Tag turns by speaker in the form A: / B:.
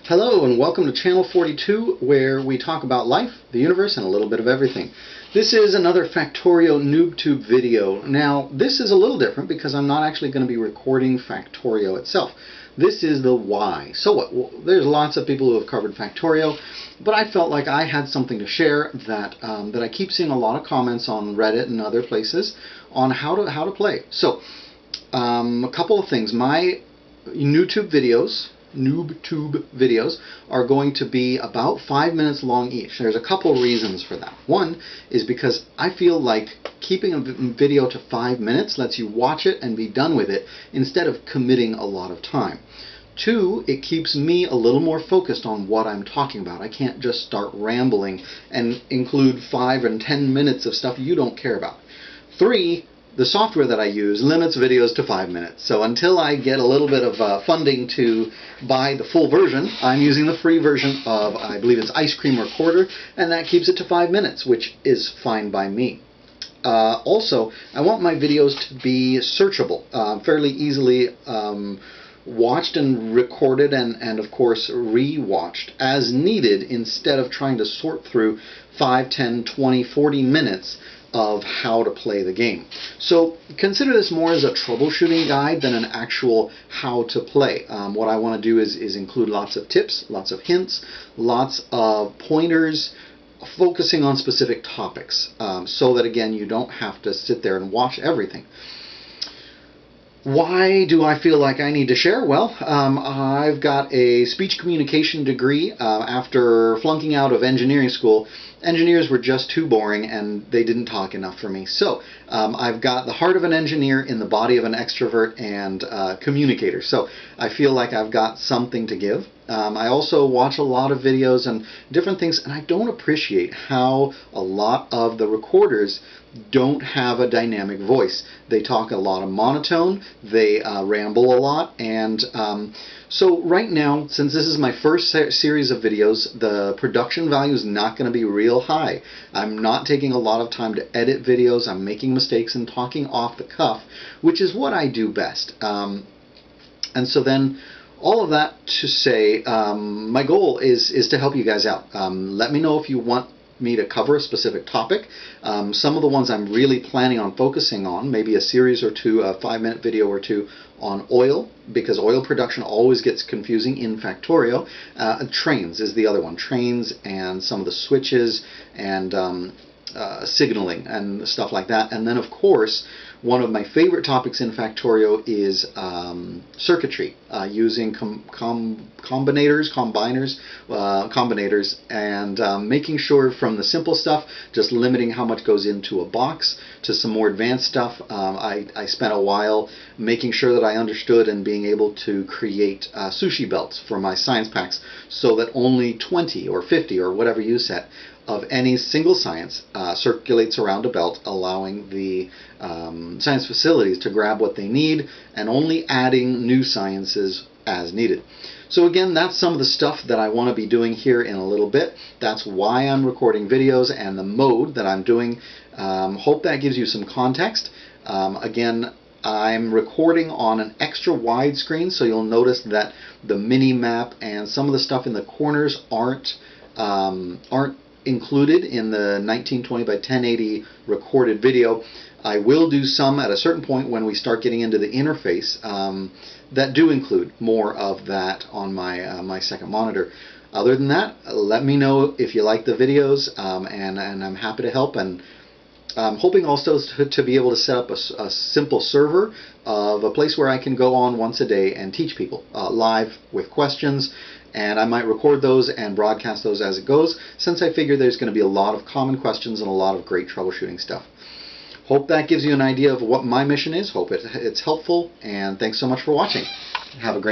A: Hello and welcome to Channel 42, where we talk about life, the universe, and a little bit of everything. This is another Factorio NoobTube video. Now, this is a little different because I'm not actually going to be recording Factorio itself. This is the why. So what? Well, there's lots of people who have covered Factorio, but I felt like I had something to share that I keep seeing a lot of comments on Reddit and other places on how to play. So, a couple of things. My NoobTube videos are going to be about 5 minutes long each. There's a couple reasons for that. One is because I feel like keeping a video to 5 minutes lets you watch it and be done with it instead of committing a lot of time. Two, it keeps me a little more focused on what I'm talking about. I can't just start rambling and include 5 and 10 minutes of stuff you don't care about. Three, the software that I use limits videos to 5 minutes. So until I get a little bit of funding to buy the full version, I'm using the free version of, I believe it's Ice Cream Recorder, and that keeps it to 5 minutes, which is fine by me. Also, I want my videos to be searchable, fairly easily watched and recorded and of course re-watched as needed instead of trying to sort through 5, 10, 20, 40 minutes of how to play the game. So consider this more as a troubleshooting guide than an actual how to play. What I want to do is include lots of tips, lots of hints, lots of pointers, focusing on specific topics so that again you don't have to sit there and watch everything. Why do I feel like I need to share? Well, I've got a speech communication degree. After flunking out of engineering school, engineers were just too boring and they didn't talk enough for me. So I've got the heart of an engineer in the body of an extrovert and communicator. So I feel like I've got something to give. I also watch a lot of videos and different things, and I don't appreciate how a lot of the recorders don't have a dynamic voice. They talk a lot of monotone, they ramble a lot, and so right now, since this is my first series of videos, the production value is not going to be real high. I'm not taking a lot of time to edit videos, I'm making mistakes and talking off the cuff, which is what I do best. And so then, all of that to say, my goal is to help you guys out. Let me know if you want me to cover a specific topic. Some of the ones I'm really planning on focusing on, maybe a series or two, a 5-minute video or two on oil, because oil production always gets confusing in Factorio. Trains is the other one. Trains and some of the switches and signaling and stuff like that. And then of course, one of my favorite topics in Factorio is circuitry, using combinators, and making sure from the simple stuff, just limiting how much goes into a box, to some more advanced stuff. I spent a while making sure that I understood and being able to create sushi belts for my science packs so that only 20 or 50 or whatever you set of any single science circulates around a belt, allowing the science facilities to grab what they need and only adding new sciences as needed. So again, that's some of the stuff that I want to be doing here in a little bit. That's why I'm recording videos and the mode that I'm doing. Hope that gives you some context. Again, I'm recording on an extra wide screen, so you'll notice that the mini map and some of the stuff in the corners aren't included in the 1920 by 1080 recorded video. I will do some at a certain point when we start getting into the interface that do include more of that on my my second monitor. Other than that, let me know if you like the videos, and I'm happy to help. And I'm hoping also to be able to set up a simple server of a place where I can go on once a day and teach people live with questions. And I might record those and broadcast those as it goes, since I figure there's going to be a lot of common questions and a lot of great troubleshooting stuff. Hope that gives you an idea of what my mission is. Hope it's helpful, and thanks so much for watching. Have a great day.